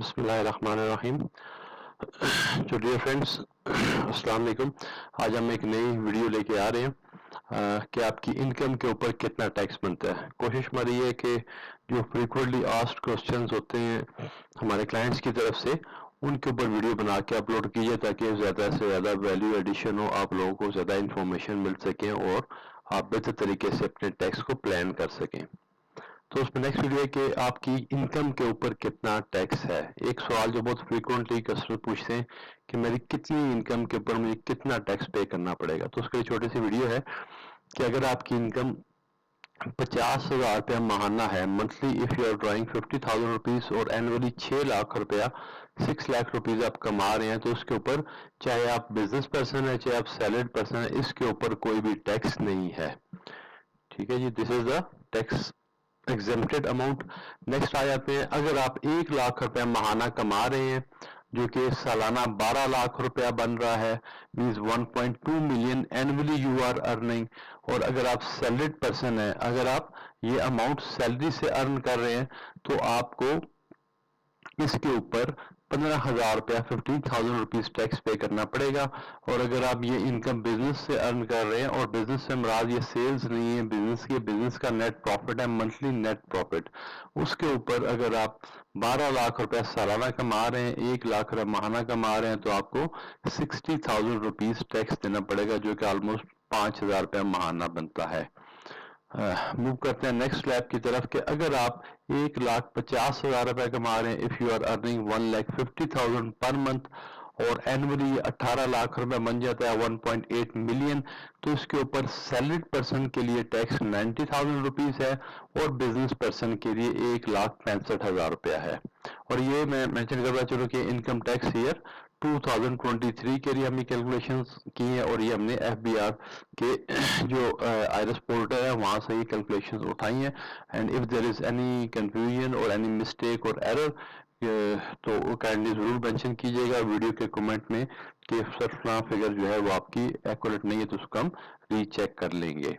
बिस्मिल्लाहिर्रहमानिर्रहीम। तो dear friends, अस्सलाम वालेकुम। आज हम एक नई वीडियो लेके आ रहे हैं कि आपकी इनकम के ऊपर कितना टैक्स बनता है। कोशिश हमारी है कि जो फ्रीक्वेंटली आस्क्ड क्वेश्चंस होते हैं हमारे क्लाइंट्स की तरफ से, उनके ऊपर वीडियो बना के अपलोड कीजिए ताकि ज़्यादा से ज़्यादा वैल्यू एडिशन हो, आप लोगों को ज़्यादा इन्फॉर्मेशन मिल सके और आप बेहतर तरीके से अपने टैक्स को प्लान कर सकें। तो उसमें नेक्स्ट वीडियो है कि आपकी इनकम के ऊपर कितना टैक्स है। एक सवाल जो बहुत फ्रीक्वेंटली कस्टमर पूछते हैं कि मेरी कितनी इनकम के ऊपर मुझे कितना टैक्स पे करना पड़ेगा। तो उसके लिए छोटी सी वीडियो है कि अगर आपकी इनकम 50,000 रुपया महाना है, monthly if you are drawing 50,000 rupees और एनुअली 6 लाख रुपया 6 लाख रुपीज आप कमा रहे हैं, तो उसके ऊपर चाहे आप बिजनेस पर्सन है चाहे आप सैलरीड पर्सन है, इसके ऊपर कोई भी टैक्स नहीं है। ठीक है जी, this is the tax exempted amount. Next आ जाते हैं, अगर आप 1 लाख रुपया महाना कमा रहे हैं जो कि सालाना 12 लाख रुपया बन रहा है, means 1.2 million annually you are earning. और अगर आप सैलरीड पर्सन है, अगर आप ये अमाउंट सैलरी से अर्न कर रहे हैं तो आपको इसके ऊपर 15,000 रुपया 15,000 रुपीज टैक्स पे करना पड़ेगा। और अगर आप ये इनकम बिजनेस से अर्न कर रहे हैं, और बिजनेस से मुराद ये सेल्स नहीं है, बिजनेस का नेट प्रॉफिट है, मंथली नेट प्रॉफिट, उसके ऊपर अगर आप 12 लाख रुपया सालाना कमा रहे हैं, 1 लाख रुपया महाना कमा रहे हैं, तो आपको 60,000 रुपीज टैक्स देना पड़ेगा, जो कि ऑलमोस्ट 5,000 रुपया महाना बनता है। मूव करते हैं नेक्स्ट स्लैब की तरफ कि अगर आप 1,50,000 रुपए कमा रहे हैं, if you are earning 1,50,000 per month, और एनुअली 18 लाख रुपए बन जाता है 1.8 मिलियन, तो इसके ऊपर सैलरीड पर्सन के लिए टैक्स 90,000 रुपीज है और बिजनेस पर्सन के लिए 1,65,000 रुपया है। और ये मैं मेंशन कर रहा चलो कि इनकम टैक्स ईयर 2023 के लिए हमने कैलकुलेशंस की है, और ये हमने FBR के जो आईआरएस पोर्टल है वहां से ये कैलकुलेशंस उठाई हैं। And if there is any confusion और एनी मिस्टेक और एरर, तो काइंडली जरूर मेंशन कीजिएगा वीडियो के कमेंट में कि फला फिगर जो है वो आपकी एक्यूरेट नहीं है, तो उसको हम रीचेक कर लेंगे।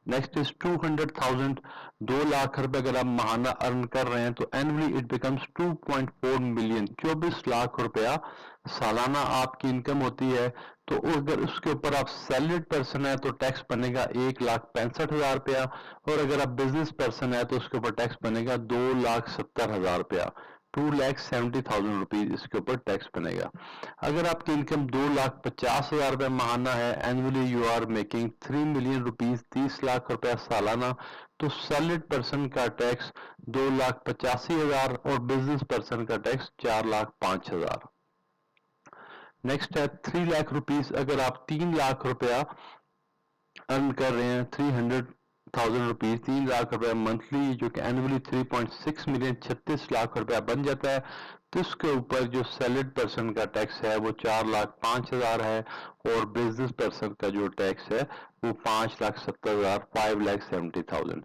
नेक्स्ट इज 200,000, 2 लाख रुपए अगर आप महाना अर्न कर रहे हैं तो annually it becomes 2.4 million, 24 lakh रुपया सालाना आपकी इनकम होती है। तो अगर उसके ऊपर आप सैलरीड पर्सन है तो टैक्स बनेगा 1,65,000 रुपया, और अगर आप बिजनेस पर्सन है तो उसके ऊपर टैक्स बनेगा 2,70,000 रुपया, 2,70,000 रुपीज इसके ऊपर टैक्स बनेगा। अगर आपकी इनकम 2,50,000 रुपया महाना है, annually you are making 3 million rupees, 30 लाख रुपया सालाना, तो सैलरीड पर्सन का टैक्स 2,85,000 और बिजनेस पर्सन का टैक्स 4,05,000। नेक्स्ट है 3 लाख रुपीज, अगर आप 3 लाख रुपया अर्न कर रहे हैं, 300,000 रुपीज, 3 लाख रुपया मंथली, जो कि एनुअली 3.6 मिलियन 36 लाख रुपया बन जाता है, तो इसके ऊपर जो सैलरीड पर्सन का टैक्स है वो 4,05,000 है, और बिजनेस पर्सन का जो टैक्स है वो 5,70,000, 5,70,000।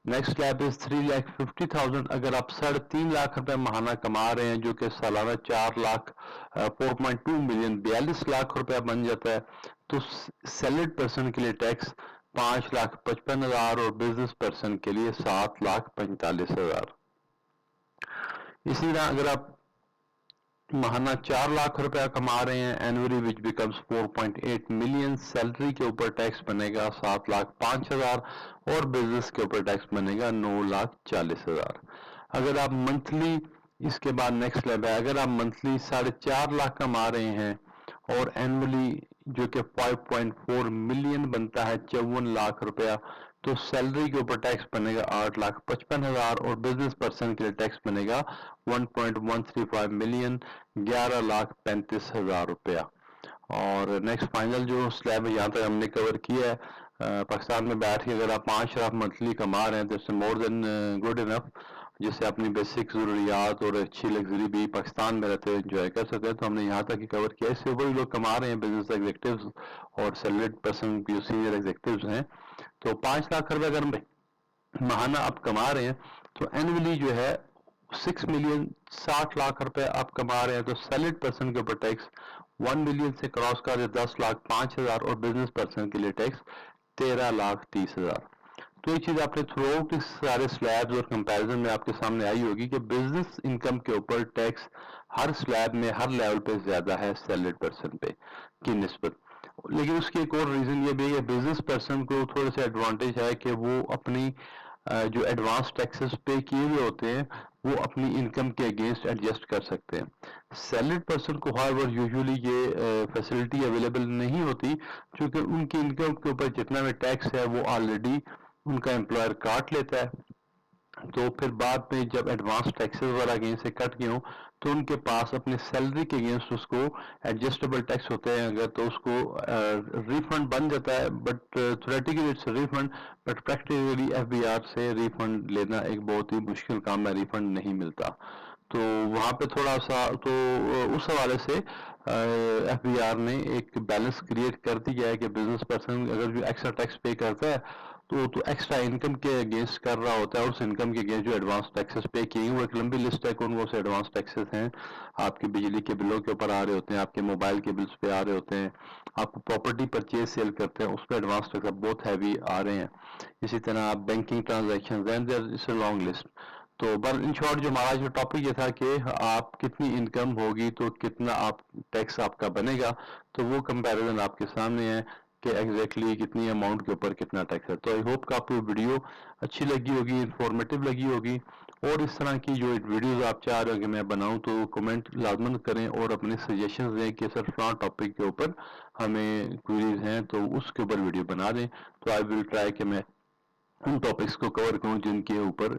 नेक्स्ट स्लैब इज 3,50,000, अगर आप 3.5 लाख रुपए महाना कमा रहे हैं, जो कि सालाना 4.2 मिलियन 42 लाख रुपया बन जाता है, तो सैलरीड पर्सन के लिए टैक्स 5,55,000 और बिजनेस पर्सन के लिए 7,45,000। इसी तरह अगर आप महाना 4 लाख रुपया कमा रहे हैं, annually which becomes 4.8 million, salary के ऊपर टैक्स बनेगा 7,05,000 और बिजनेस के ऊपर टैक्स बनेगा 9,40,000। अगर आप मंथली, इसके बाद नेक्स्ट लेवल है, अगर आप मंथली 4.5 लाख कमा रहे हैं और एनुअली जो कि 5.4 मिलियन बनता है 54 लाख रुपया, तो सैलरी के ऊपर टैक्स बनेगा 8,55,000 और बिजनेस पर्सन के लिए टैक्स बनेगा 1.135 मिलियन 11,35,000 रुपया। और नेक्स्ट फाइनल जो स्लैब है यहाँ तक हमने कवर किया है। पाकिस्तान में बैठ के अगर आप 5 लाख मंथली कमा रहे हैं तो इससे मोर देन गुड इनफ, जिससे अपनी बेसिक जरूरियात और अच्छी लग्जरी भी पाकिस्तान में रहते हुए एंजॉय कर सकते हैं। तो हमने यहाँ तक ही कवर किया। इससे वही लोग कमा रहे हैं बिजनेस एग्जीक्यूटिव्स और सैलरीड पर्सन जो सीनियर एग्जीक्यूटिव्स हैं, तो 5 लाख रुपए अगर महाना आप कमा रहे हैं तो एनुअली जो है 6 मिलियन 60 लाख रुपए आप कमा रहे हैं, तो सैलरीड पर्सन के ऊपर टैक्स 1 मिलियन से क्रॉस कर 10,05,000 और बिजनेस पर्सन के लिए टैक्स 13,30,000। تو یہ چیز آپ نے تھرو آؤٹ اس سارے سلیبز اور کمپیریزن میں آپ کے سامنے آئی ہوگی کہ بزنس انکم کے اوپر ٹیکس ہر سلیب میں ہر لیول پہ زیادہ ہے سیلریڈ پرسن پہ کی نسبت. لیکن اس کی ایک اور ریزن یہ بھی ہے کہ بزنس پرسن کو تھوڑے سے ایڈوانٹیج ہے کہ وہ اپنی جو ایڈوانس ٹیکسز پے کیے ہوئے ہوتے ہیں وہ اپنی انکم کے اگینسٹ ایڈجسٹ کر سکتے ہیں. سیلریڈ پرسن کو however یوزلی یہ فیسلٹی اویلیبل نہیں ہوتی کیونکہ ان کی انکم کے اوپر جتنا بھی ٹیکس ہے وہ آلریڈی ان کا امپلائر کاٹ لیتا ہے. تو پھر بعد میں جب ایڈوانس ٹیکسز وغیرہ اگینسٹ سے کٹ گئے ہوں تو ان کے پاس اپنے سیلری کے اگینسٹ اس کو ایڈجسٹیبل ٹیکس ہوتے ہیں اگر تو اس کو ریفنڈ بن جاتا ہے but theoretically it's refund but practically F B R سے ریفنڈ لینا ایک بہت ہی مشکل کام ہے, ریفنڈ نہیں ملتا. تو وہاں پہ تھوڑا سا تو اس حوالے سے ایف بی آر نے ایک بیلنس کریٹ کر دیا ہے کہ بزنس پرسن اگر جو ایکسٹرا ٹیکس پے کرتا ہے تو ایکسٹرا انکم کے اگینسٹ کر رہا ہوتا ہے اور اس انکم کے اگینسٹ جو ایڈوانس ٹیکسز پے کیے وہ ایک لمبی لسٹ ہے کون سے ایڈوانس ٹیکسز ہیں. آپ کی بجلی کے بلوں کے اوپر آ رہے ہوتے ہیں, آپ کے موبائل کے بلز پہ آ رہے ہوتے ہیں, آپ پراپرٹی پرچیز سیل کرتے ہیں اس پہ ایڈوانس ٹیکس بہت ہیوی آ رہے ہیں. اسی طرح آپ banking transaction it's a long list. تو ان شارٹ جو ہمارا جو ٹاپک یہ تھا کہ آپ کتنی انکم ہوگی تو کتنا آپ ٹیکس آپ کا بنے گا, تو وہ کمپیریزن آپ کے سامنے ہے کہ ایگزیکٹلی کتنی اماؤنٹ کے اوپر کتنا ٹیکس ہے. تو آئی ہوپ کہ آپ کو ویڈیو اچھی لگی ہوگی, انفارمیٹیو لگی ہوگی, اور اس طرح کی جو ویڈیوز آپ چاہ رہے ہو کہ میں بناؤں تو کمنٹ لازمن کریں اور اپنے سجیشنز دیں کہ سر فلاں ٹاپک کے اوپر ہمیں کوئریز ہیں تو اس کے اوپر ویڈیو بنا دیں. تو آئی ول ٹرائی کہ میں ان ٹاپکس کو کور کروں جن کے اوپر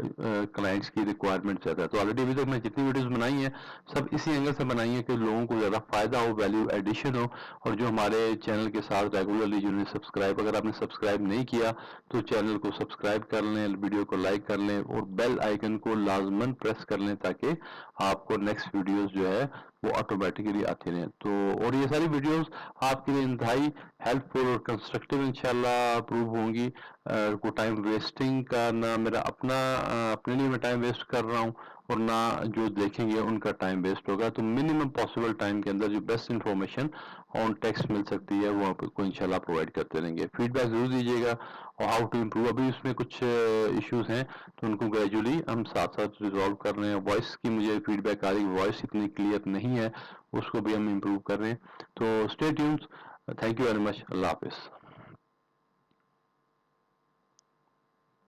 کلائنٹس کی ریکوائرمنٹ زیادہ ہے. تو آلریڈی ابھی تک میں جتنی ویڈیوز بنائی ہیں سب اسی اینگل سے بنائی ہیں کہ لوگوں کو زیادہ فائدہ ہو, ویلیو ایڈیشن ہو, اور جو ہمارے چینل کے ساتھ ریگولرلی جنہوں نے سبسکرائب, اگر آپ نے سبسکرائب نہیں کیا تو چینل کو سبسکرائب کر لیں, ویڈیو کو لائک کر لیں اور بیل آئیکن کو لازماً پریس کر لیں تاکہ آپ کو نیکسٹ ویڈیوز جو ہے وہ آٹومیٹکلی آتی رہیں. تو اور یہ ساری ویڈیوز آپ کے لیے انتہائی ہیلپ فل اور کنسٹرکٹیو انشاءاللہ پروو ہوں گی. کو ٹائم ویسٹنگ کا نہ میرا اپنے لیے میں ٹائم ویسٹ کر رہا ہوں اور نہ جو دیکھیں گے ان کا ٹائم ویسٹ ہوگا. تو منیمم پاسبل ٹائم کے اندر جو بیسٹ انفارمیشن آن ٹیکس مل سکتی ہے وہ آپ کو انشاءاللہ پرووائڈ کرتے رہیں گے. فیڈ بیک ضرور دیجیے گا اور ہاؤ ٹو امپروو. ابھی اس میں کچھ ایشوز ہیں تو ان کو گریجولی ہم ساتھ ساتھ ریزالو کر رہے ہیں. وائس کی مجھے فیڈ بیک آ رہی ہے, وائس اتنی کلیئر نہیں ہے, اس کو بھی ہم امپروو کر رہے ہیں. تو stay tuned, thank you very much, اللہ حافظ.